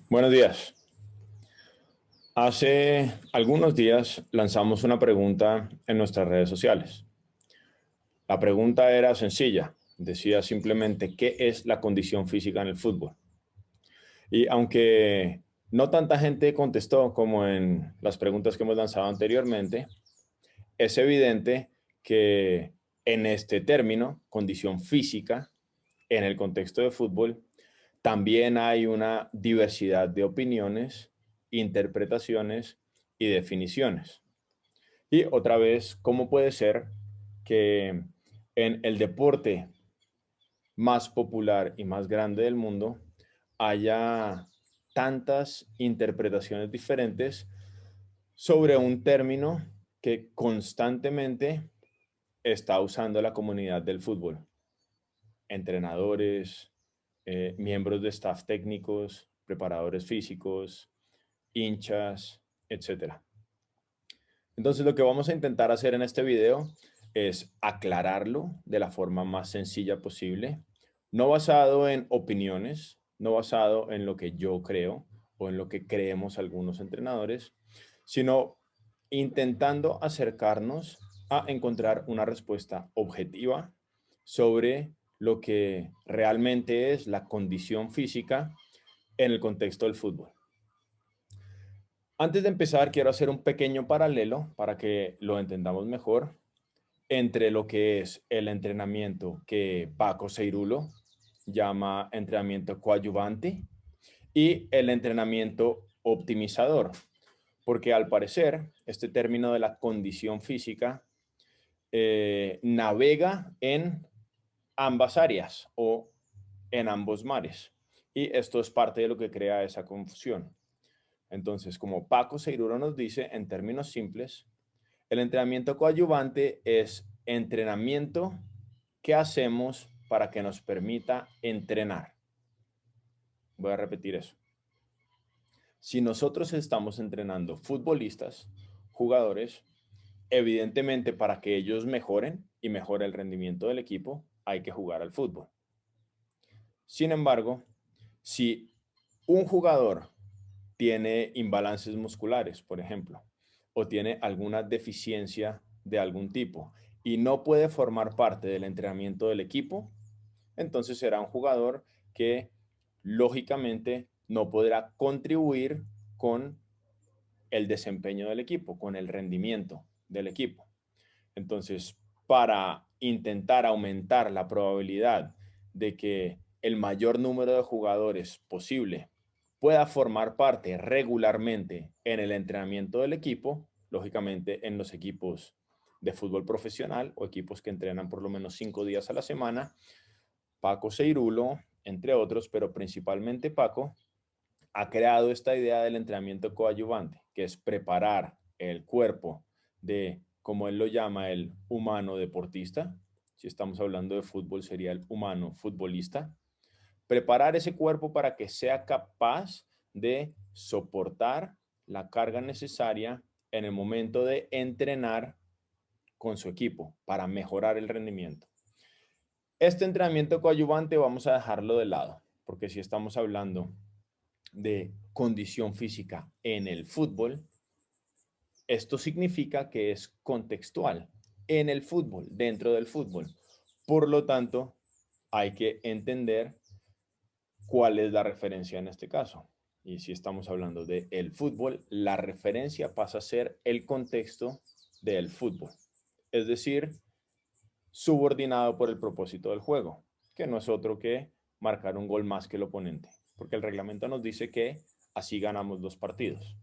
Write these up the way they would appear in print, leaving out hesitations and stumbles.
Buenos días. Hace algunos días lanzamos una pregunta en nuestras redes sociales. La pregunta era sencilla. Decía simplemente, ¿qué es la condición física en el fútbol? Y aunque no tanta gente contestó como en las preguntas que hemos lanzado anteriormente, es evidente que en este término, condición física, en el contexto de fútbol, también hay una diversidad de opiniones, interpretaciones y definiciones. Y otra vez, ¿cómo puede ser que en el deporte más popular y más grande del mundo haya tantas interpretaciones diferentes sobre un término que constantemente está usando la comunidad del fútbol? Entrenadores, miembros de staff técnicos, preparadores físicos, hinchas, etcétera. Entonces lo que vamos a intentar hacer en este video es aclararlo de la forma más sencilla posible, no basado en opiniones, no basado en lo que yo creo o en lo que creemos algunos entrenadores, sino intentando acercarnos a encontrar una respuesta objetiva sobre lo que realmente es la condición física en el contexto del fútbol. Antes de empezar, quiero hacer un pequeño paralelo para que lo entendamos mejor entre lo que es el entrenamiento que Paco Seirulo llama entrenamiento coadyuvante y el entrenamiento optimizador, porque al parecer este término de la condición física navega en ambas áreas o en ambos mares, y esto es parte de lo que crea esa confusión. Entonces, como Paco Seirulo nos dice, en términos simples, el entrenamiento coadyuvante es entrenamiento que hacemos para que nos permita entrenar. Voy a repetir eso. Si nosotros estamos entrenando futbolistas, jugadores, evidentemente para que ellos mejoren y mejore el rendimiento del equipo, hay que jugar al fútbol. Sin embargo, si un jugador tiene imbalances musculares, por ejemplo, o tiene alguna deficiencia de algún tipo y no puede formar parte del entrenamiento del equipo, entonces será un jugador que lógicamente no podrá contribuir con el desempeño del equipo, con el rendimiento del equipo. Entonces, para intentar aumentar la probabilidad de que el mayor número de jugadores posible pueda formar parte regularmente en el entrenamiento del equipo, lógicamente en los equipos de fútbol profesional o equipos que entrenan por lo menos 5 días a la semana, Paco Seirulo, entre otros, pero principalmente Paco, ha creado esta idea del entrenamiento coadyuvante, que es preparar el cuerpo de, como él lo llama, el humano deportista. Si estamos hablando de fútbol, sería el humano futbolista. Preparar ese cuerpo para que sea capaz de soportar la carga necesaria en el momento de entrenar con su equipo para mejorar el rendimiento. Este entrenamiento coadyuvante vamos a dejarlo de lado, porque si estamos hablando de condición física en el fútbol, esto significa que es contextual en el fútbol, dentro del fútbol. Por lo tanto, hay que entender cuál es la referencia en este caso. Y si estamos hablando de el fútbol, la referencia pasa a ser el contexto del fútbol. Es decir, subordinado por el propósito del juego, que no es otro que marcar un gol más que el oponente, porque el reglamento nos dice que así ganamos los partidos.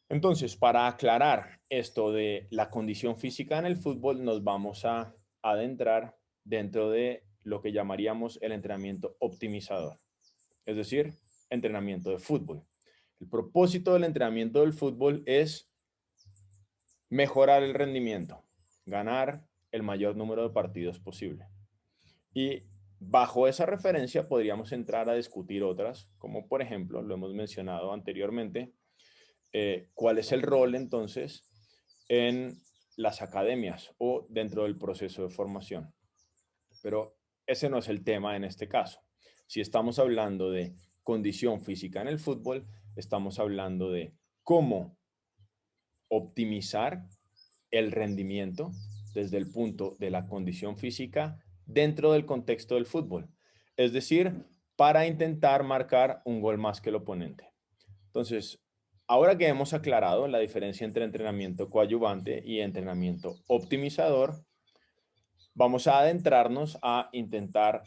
Entonces, para aclarar esto de la condición física en el fútbol, nos vamos a adentrar dentro de lo que llamaríamos el entrenamiento optimizador, es decir, entrenamiento de fútbol. El propósito del entrenamiento del fútbol es mejorar el rendimiento, ganar el mayor número de partidos posible. Y bajo esa referencia podríamos entrar a discutir otras, como por ejemplo, lo hemos mencionado anteriormente, cuál es el rol entonces en las academias o dentro del proceso de formación. Pero ese no es el tema en este caso. Si estamos hablando de condición física en el fútbol, estamos hablando de cómo optimizar el rendimiento desde el punto de la condición física dentro del contexto del fútbol. Es decir, para intentar marcar un gol más que el oponente. Entonces, ahora que hemos aclarado la diferencia entre entrenamiento coadyuvante y entrenamiento optimizador, vamos a adentrarnos a intentar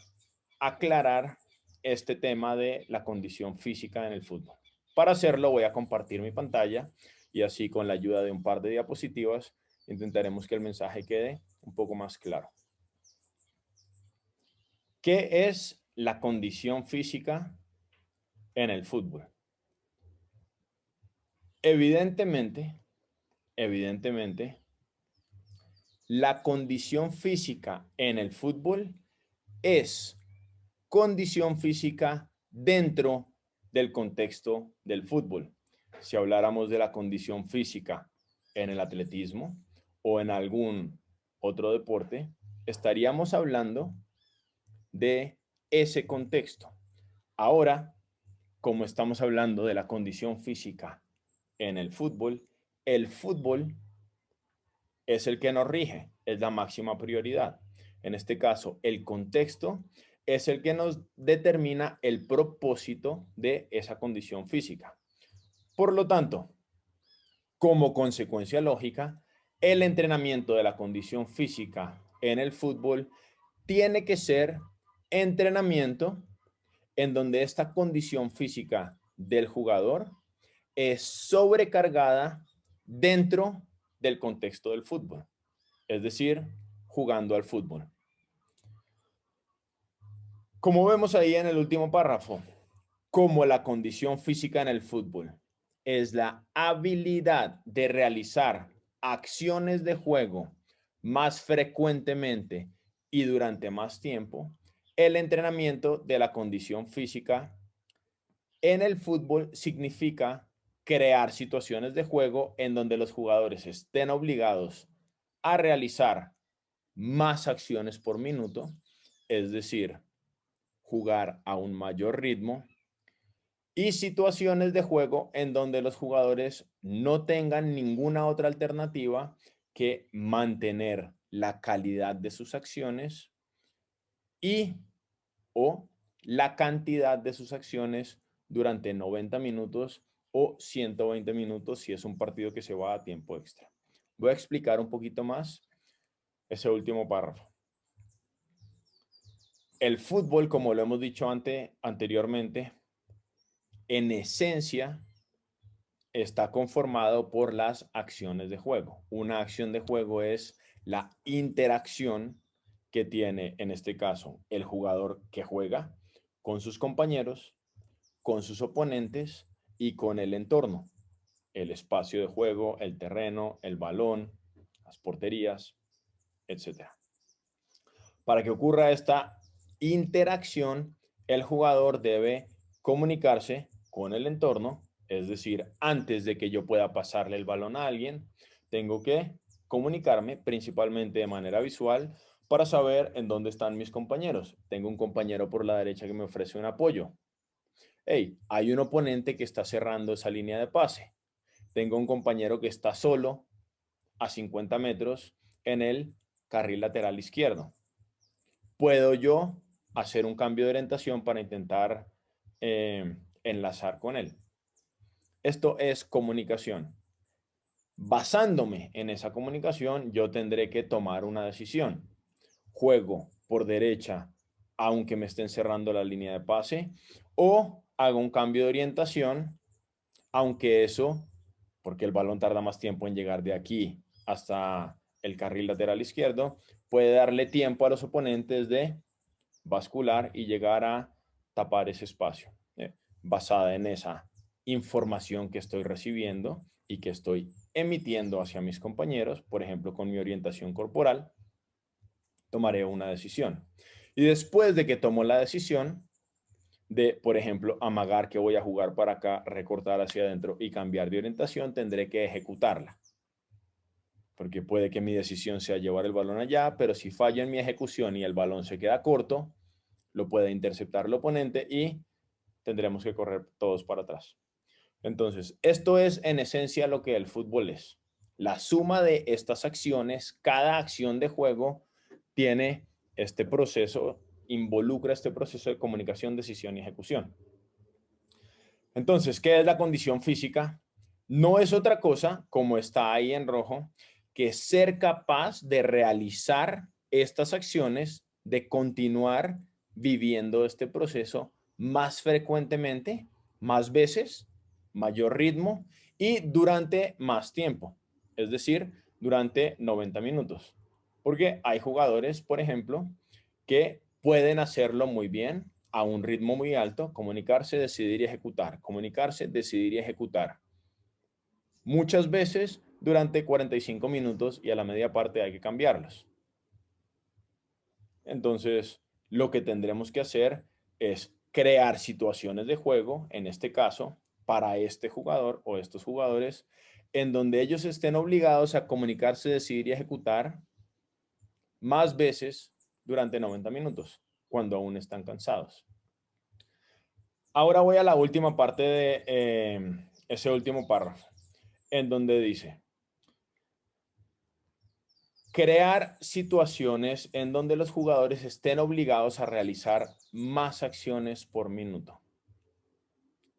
aclarar este tema de la condición física en el fútbol. Para hacerlo voy a compartir mi pantalla y así con la ayuda de un par de diapositivas intentaremos que el mensaje quede un poco más claro. ¿Qué es la condición física en el fútbol? Evidentemente, la condición física en el fútbol es condición física dentro del contexto del fútbol. Si habláramos de la condición física en el atletismo o en algún otro deporte, estaríamos hablando de ese contexto. Ahora, como estamos hablando de la condición física en el fútbol es el que nos rige, es la máxima prioridad. En este caso, el contexto es el que nos determina el propósito de esa condición física. Por lo tanto, como consecuencia lógica, el entrenamiento de la condición física en el fútbol tiene que ser entrenamiento en donde esta condición física del jugador es sobrecargada dentro del contexto del fútbol, es decir, jugando al fútbol. Como vemos ahí en el último párrafo, como la condición física en el fútbol es la habilidad de realizar acciones de juego más frecuentemente y durante más tiempo, el entrenamiento de la condición física en el fútbol significa crear situaciones de juego en donde los jugadores estén obligados a realizar más acciones por minuto, es decir, jugar a un mayor ritmo, y situaciones de juego en donde los jugadores no tengan ninguna otra alternativa que mantener la calidad de sus acciones y o la cantidad de sus acciones durante 90 minutos o 120 minutos si es un partido que se va a tiempo extra. Voy a explicar un poquito más ese último párrafo. El fútbol, como lo hemos dicho anteriormente, en esencia está conformado por las acciones de juego. Una acción de juego es la interacción que tiene, en este caso, el jugador que juega con sus compañeros, con sus oponentes y con el entorno, el espacio de juego, el terreno, el balón, las porterías, etc. Para que ocurra esta interacción, el jugador debe comunicarse con el entorno, es decir, antes de que yo pueda pasarle el balón a alguien, tengo que comunicarme principalmente de manera visual para saber en dónde están mis compañeros. Tengo un compañero por la derecha que me ofrece un apoyo. Hey, hay un oponente que está cerrando esa línea de pase. Tengo un compañero que está solo a 50 metros en el carril lateral izquierdo. ¿Puedo yo hacer un cambio de orientación para intentar enlazar con él? Esto es comunicación. Basándome en esa comunicación, yo tendré que tomar una decisión. ¿Juego por derecha aunque me estén cerrando la línea de pase? ¿O hago un cambio de orientación aunque eso, porque el balón tarda más tiempo en llegar de aquí hasta el carril lateral izquierdo, puede darle tiempo a los oponentes de bascular y llegar a tapar ese espacio, basada en esa información que estoy recibiendo y que estoy emitiendo hacia mis compañeros, por ejemplo, con mi orientación corporal, tomaré una decisión. Y después de que tomo la decisión de, por ejemplo, amagar que voy a jugar para acá, recortar hacia adentro y cambiar de orientación, tendré que ejecutarla. Porque puede que mi decisión sea llevar el balón allá, pero si falla en mi ejecución y el balón se queda corto, lo puede interceptar el oponente y tendremos que correr todos para atrás. Entonces, esto es en esencia lo que el fútbol es. La suma de estas acciones, cada acción de juego tiene este proceso, involucra este proceso de comunicación, decisión y ejecución. Entonces, ¿qué es la condición física? No es otra cosa, como está ahí en rojo, que ser capaz de realizar estas acciones, de continuar viviendo este proceso más frecuentemente, más veces, mayor ritmo y durante más tiempo, es decir, durante 90 minutos. Porque hay jugadores, por ejemplo, que pueden hacerlo muy bien a un ritmo muy alto, comunicarse, decidir y ejecutar, comunicarse, decidir y ejecutar. Muchas veces durante 45 minutos y a la media parte hay que cambiarlos. Entonces, lo que tendremos que hacer es crear situaciones de juego, en este caso, para este jugador o estos jugadores, en donde ellos estén obligados a comunicarse, decidir y ejecutar más veces durante 90 minutos, cuando aún están cansados. Ahora voy a la última parte de ese último párrafo, en donde dice, crear situaciones en donde los jugadores estén obligados a realizar más acciones por minuto.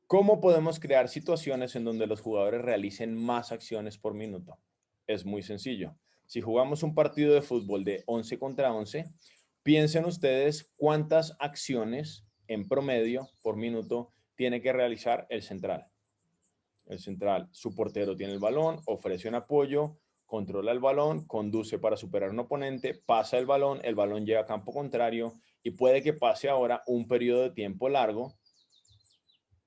¿Cómo podemos crear situaciones en donde los jugadores realicen más acciones por minuto? Es muy sencillo. Si jugamos un partido de fútbol de 11 contra 11, piensen ustedes cuántas acciones en promedio por minuto tiene que realizar el central. El central, su portero tiene el balón, ofrece un apoyo, controla el balón, conduce para superar un oponente, pasa el balón llega a campo contrario y puede que pase ahora un periodo de tiempo largo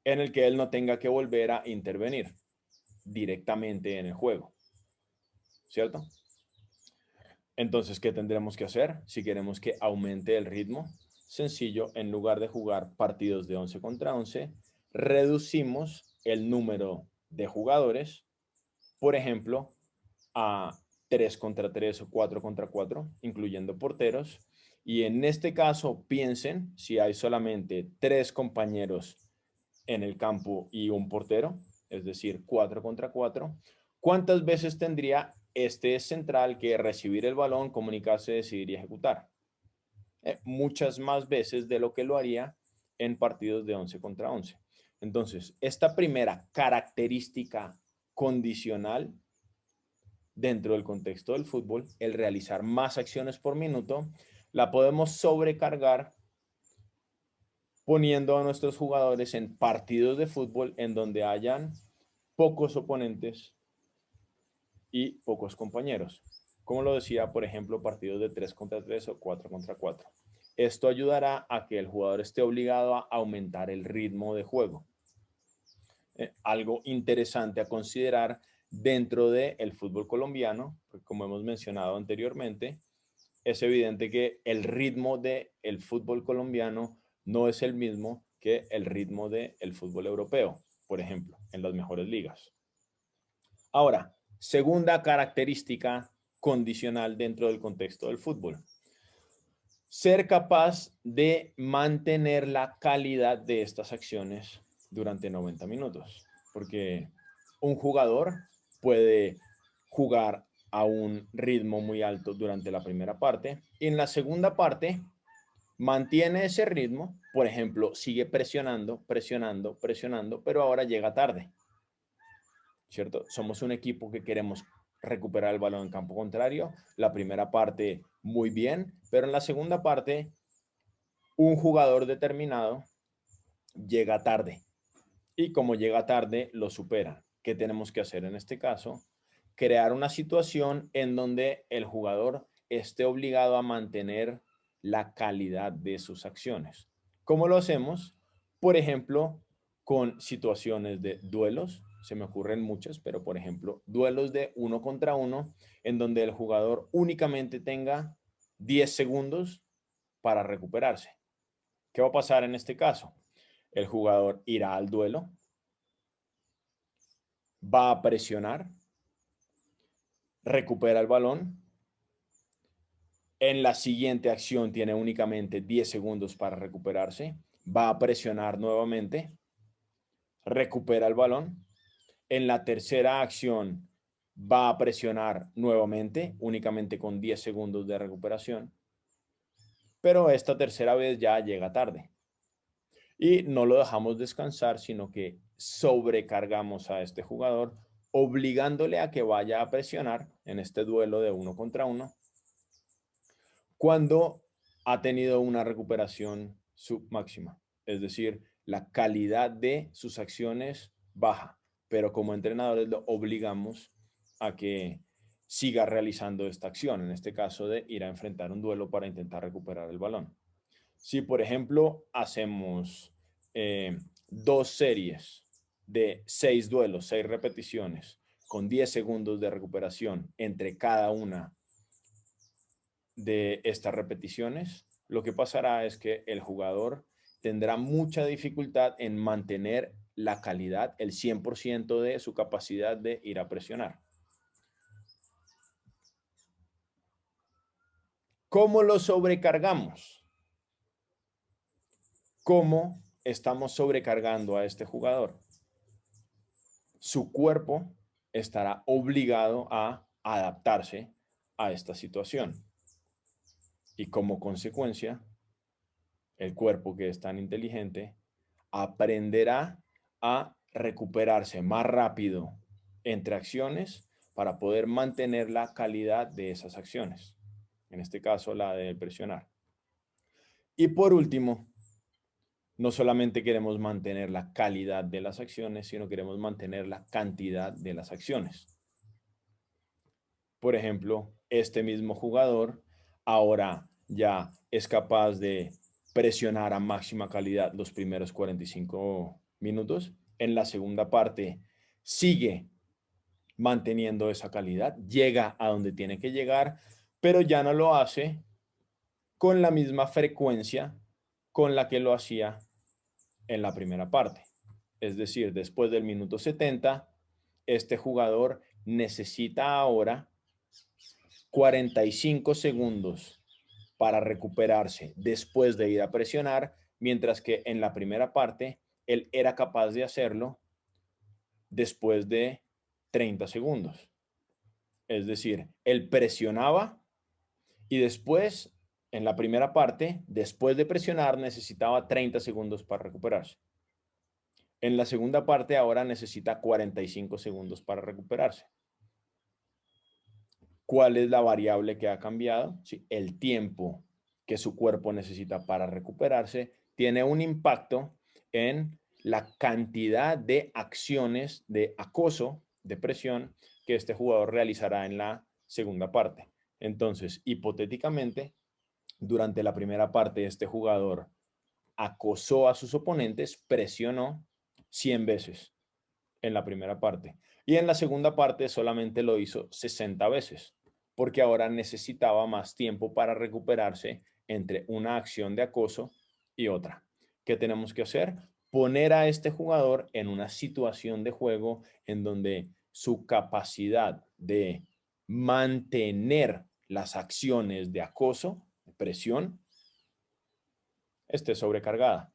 en el que él no tenga que volver a intervenir directamente en el juego, ¿cierto? Entonces, ¿qué tendremos que hacer si queremos que aumente el ritmo? Sencillo, en lugar de jugar partidos de 11 contra 11, reducimos el número de jugadores, por ejemplo, a 3 contra 3 o 4 contra 4, incluyendo porteros. Y en este caso, piensen si hay solamente 3 compañeros en el campo y un portero, es decir, 4 contra 4, ¿cuántas veces tendría este central que recibir el balón, comunicarse, decidir y ejecutar? Muchas más veces de lo que lo haría en partidos de 11 contra 11. Entonces, esta primera característica condicional dentro del contexto del fútbol, el realizar más acciones por minuto, la podemos sobrecargar poniendo a nuestros jugadores en partidos de fútbol en donde hayan pocos oponentes y pocos compañeros. Como lo decía, por ejemplo, partidos de 3 contra 3 o 4 contra 4. Esto ayudará a que el jugador esté obligado a aumentar el ritmo de juego. Algo interesante a considerar dentro del fútbol colombiano, porque como hemos mencionado anteriormente, es evidente que el ritmo del fútbol colombiano no es el mismo que el ritmo del fútbol europeo, por ejemplo, en las mejores ligas. Ahora, segunda característica condicional dentro del contexto del fútbol. Ser capaz de mantener la calidad de estas acciones durante 90 minutos, porque un jugador puede jugar a un ritmo muy alto durante la primera parte y en la segunda parte mantiene ese ritmo, por ejemplo, sigue presionando, presionando, presionando, pero ahora llega tarde, ¿cierto? Somos un equipo que queremos recuperar el balón en campo contrario, la primera parte muy bien, pero en la segunda parte un jugador determinado llega tarde y como llega tarde lo supera. ¿Qué tenemos que hacer en este caso? Crear una situación en donde el jugador esté obligado a mantener la calidad de sus acciones. ¿Cómo lo hacemos? Por ejemplo, con situaciones de duelos, se me ocurren muchas, pero por ejemplo, duelos de 1 contra 1, en donde el jugador únicamente tenga 10 segundos para recuperarse. ¿Qué va a pasar en este caso? El jugador irá al duelo, va a presionar, recupera el balón. En la siguiente acción tiene únicamente 10 segundos para recuperarse. va a presionar nuevamente, recupera el balón. En la tercera acción va a presionar nuevamente, únicamente con 10 segundos de recuperación. Pero esta tercera vez ya llega tarde. Y no lo dejamos descansar, sino que sobrecargamos a este jugador, obligándole a que vaya a presionar en este duelo de 1 contra 1, cuando ha tenido una recuperación submáxima. Es decir, la calidad de sus acciones baja, pero como entrenadores lo obligamos a que siga realizando esta acción, en este caso de ir a enfrentar un duelo para intentar recuperar el balón. Si, por ejemplo, hacemos 2 series de 6 duelos, 6 repeticiones, con 10 segundos de recuperación entre cada una de estas repeticiones, lo que pasará es que el jugador tendrá mucha dificultad en mantener la calidad, el 100% de su capacidad de ir a presionar. ¿Cómo lo sobrecargamos? ¿Cómo estamos sobrecargando a este jugador? Su cuerpo estará obligado a adaptarse a esta situación. Y como consecuencia, el cuerpo, que es tan inteligente, aprenderá a recuperarse más rápido entre acciones para poder mantener la calidad de esas acciones. En este caso, la de presionar. Y por último, no solamente queremos mantener la calidad de las acciones, sino queremos mantener la cantidad de las acciones. Por ejemplo, este mismo jugador ahora ya es capaz de presionar a máxima calidad los primeros 45 minutos. En la segunda parte sigue manteniendo esa calidad, llega a donde tiene que llegar, pero ya no lo hace con la misma frecuencia con la que lo hacía en la primera parte. Es decir, después del minuto 70, este jugador necesita ahora 45 segundos para recuperarse después de ir a presionar, mientras que en la primera parte él era capaz de hacerlo después de 30 segundos. Es decir, él presionaba y después, en la primera parte, después de presionar, necesitaba 30 segundos para recuperarse. En la segunda parte ahora necesita 45 segundos para recuperarse. ¿Cuál es la variable que ha cambiado? Sí, el tiempo que su cuerpo necesita para recuperarse tiene un impacto en la cantidad de acciones de acoso, de presión, que este jugador realizará en la segunda parte. Entonces, hipotéticamente, durante la primera parte, este jugador acosó a sus oponentes, presionó 100 veces en la primera parte. Y en la segunda parte solamente lo hizo 60 veces, porque ahora necesitaba más tiempo para recuperarse entre una acción de acoso y otra. ¿Qué tenemos que hacer? Poner a este jugador en una situación de juego en donde su capacidad de mantener las acciones de acoso, de presión, esté sobrecargada.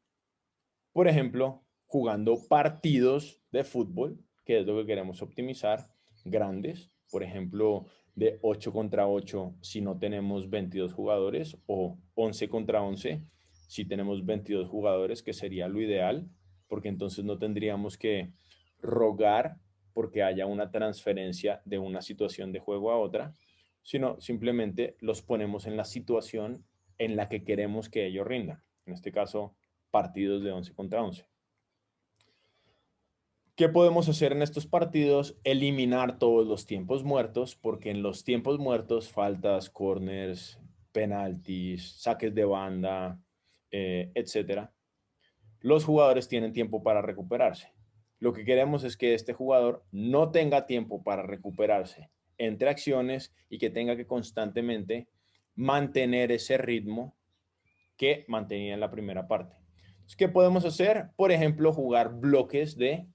Por ejemplo, jugando partidos de fútbol, que es lo que queremos optimizar, grandes, por ejemplo, de 8 contra 8 si no tenemos 22 jugadores, o 11 contra 11 si tenemos 22 jugadores, que sería lo ideal, porque entonces no tendríamos que rogar porque haya una transferencia de una situación de juego a otra, sino simplemente los ponemos en la situación en la que queremos que ellos rindan. En este caso, partidos de 11 contra 11. ¿Qué podemos hacer en estos partidos? Eliminar todos los tiempos muertos, porque en los tiempos muertos, faltas, corners, penaltis, saques de banda, etcétera, los jugadores tienen tiempo para recuperarse. Lo que queremos es que este jugador no tenga tiempo para recuperarse entre acciones y que tenga que constantemente mantener ese ritmo que mantenía en la primera parte. ¿Qué podemos hacer? Por ejemplo, jugar bloques de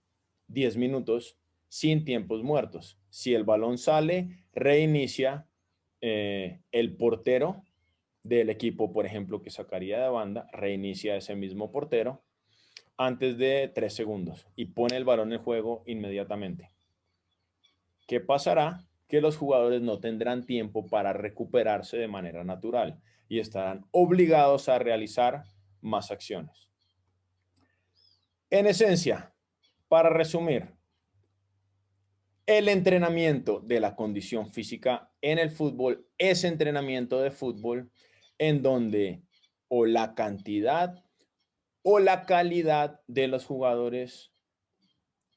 10 minutos sin tiempos muertos. Si el balón sale, reinicia el portero del equipo, por ejemplo, que sacaría de banda, reinicia ese mismo portero antes de 3 segundos y pone el balón en juego inmediatamente. ¿Qué pasará? Que los jugadores no tendrán tiempo para recuperarse de manera natural y estarán obligados a realizar más acciones. En esencia, para resumir, el entrenamiento de la condición física en el fútbol es entrenamiento de fútbol en donde o la cantidad o la calidad de los jugadores,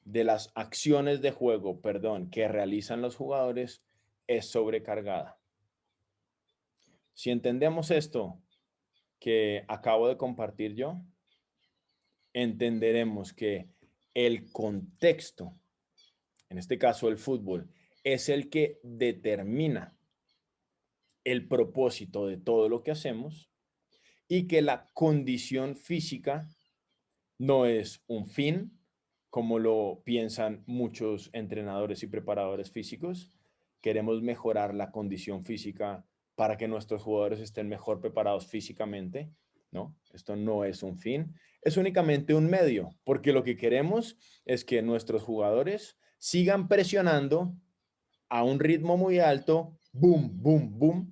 de las acciones de juego, perdón, que realizan los jugadores es sobrecargada. Si entendemos esto que acabo de compartir yo, entenderemos que el contexto, en este caso el fútbol, es el que determina el propósito de todo lo que hacemos y que la condición física no es un fin, como lo piensan muchos entrenadores y preparadores físicos. Queremos mejorar la condición física para que nuestros jugadores estén mejor preparados físicamente, ¿no? Esto no es un fin, es únicamente un medio, porque lo que queremos es que nuestros jugadores sigan presionando a un ritmo muy alto, boom, boom, boom,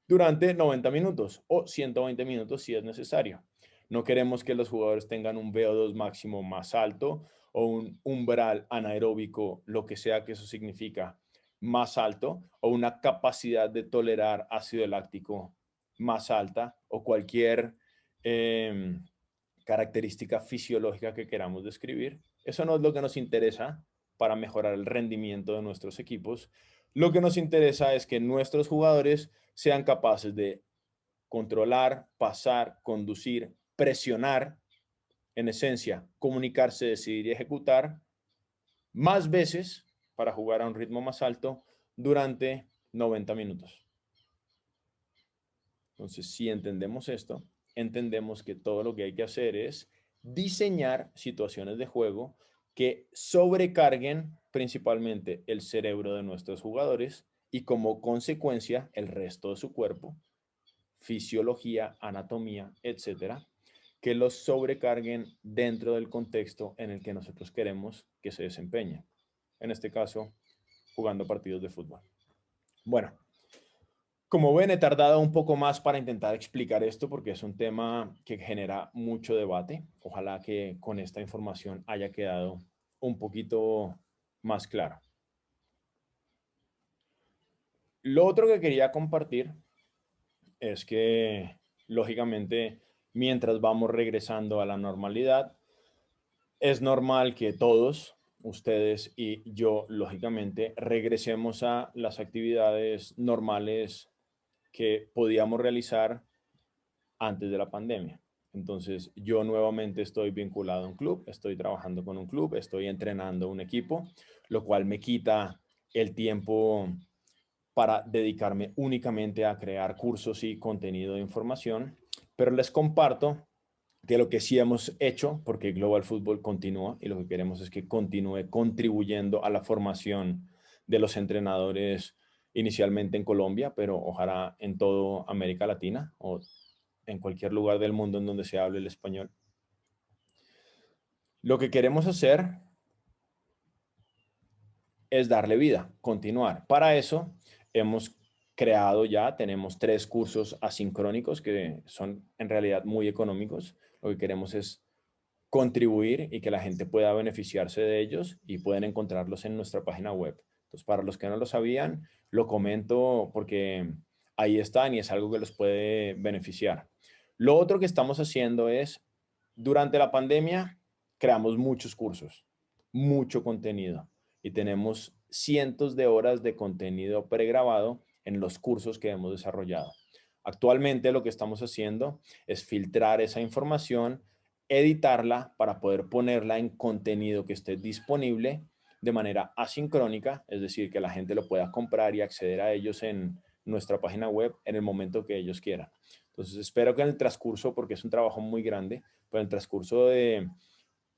durante 90 minutos o 120 minutos si es necesario. No queremos que los jugadores tengan un VO2 máximo más alto o un umbral anaeróbico, lo que sea que eso significa, más alto, o una capacidad de tolerar ácido láctico más alta, o cualquier característica fisiológica que queramos describir. Eso no es lo que nos interesa para mejorar el rendimiento de nuestros equipos. Lo que nos interesa es que nuestros jugadores sean capaces de controlar, pasar, conducir, presionar, en esencia, comunicarse, decidir y ejecutar más veces para jugar a un ritmo más alto durante 90 minutos. Entonces, si entendemos esto, entendemos que todo lo que hay que hacer es diseñar situaciones de juego que sobrecarguen principalmente el cerebro de nuestros jugadores y como consecuencia el resto de su cuerpo, fisiología, anatomía, etcétera, que los sobrecarguen dentro del contexto en el que nosotros queremos que se desempeñen. En este caso, jugando partidos de fútbol. Bueno, como ven, he tardado un poco más para intentar explicar esto porque es un tema que genera mucho debate. Ojalá que con esta información haya quedado un poquito más claro. Lo otro que quería compartir es que, lógicamente, mientras vamos regresando a la normalidad, es normal que todos, ustedes y yo, lógicamente, regresemos a las actividades normales que podíamos realizar antes de la pandemia. Entonces, yo nuevamente estoy vinculado a un club, estoy trabajando con un club, estoy entrenando un equipo, lo cual me quita el tiempo para dedicarme únicamente a crear cursos y contenido de información, pero les comparto que lo que sí hemos hecho, porque Global Football continúa y lo que queremos es que continúe contribuyendo a la formación de los entrenadores inicialmente en Colombia, pero ojalá en toda América Latina o en cualquier lugar del mundo en donde se hable el español. Lo que queremos hacer es darle vida, continuar. Para eso hemos creado ya, tenemos 3 cursos asincrónicos que son en realidad muy económicos. Lo que queremos es contribuir y que la gente pueda beneficiarse de ellos y pueden encontrarlos en nuestra página web. Entonces, para los que no lo sabían, lo comento porque ahí están y es algo que los puede beneficiar. Lo otro que estamos haciendo es, durante la pandemia, creamos muchos cursos, mucho contenido y tenemos cientos de horas de contenido pregrabado en los cursos que hemos desarrollado. Actualmente lo que estamos haciendo es filtrar esa información, editarla para poder ponerla en contenido que esté disponible de manera asincrónica, es decir, que la gente lo pueda comprar y acceder a ellos en nuestra página web en el momento que ellos quieran. Entonces, espero que en el transcurso, porque es un trabajo muy grande, pero en el transcurso de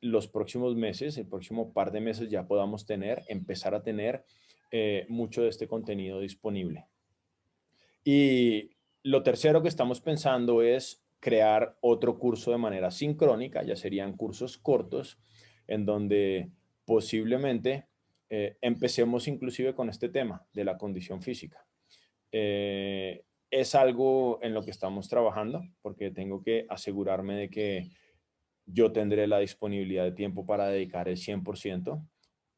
los próximos meses, el próximo par de meses ya podamos empezar a tener mucho de este contenido disponible. Y Lo tercero que estamos pensando es crear otro curso de manera sincrónica, ya serían cursos cortos, en donde posiblemente empecemos inclusive con este tema de la condición física. Es algo en lo que estamos trabajando porque tengo que asegurarme de que yo tendré la disponibilidad de tiempo para dedicar el 100%.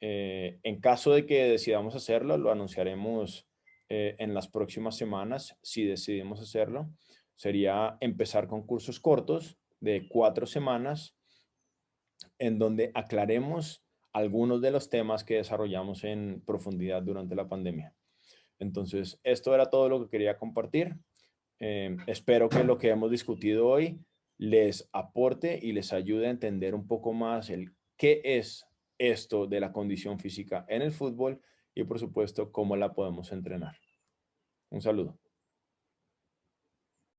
En caso de que decidamos hacerlo, lo anunciaremos en las próximas semanas. Si decidimos hacerlo, sería empezar con cursos cortos de 4 semanas en donde aclaremos algunos de los temas que desarrollamos en profundidad durante la pandemia. Entonces, esto era todo lo que quería compartir. Espero que lo que hemos discutido hoy les aporte y les ayude a entender un poco más el qué es esto de la condición física en el fútbol y por supuesto cómo la podemos entrenar. Un saludo.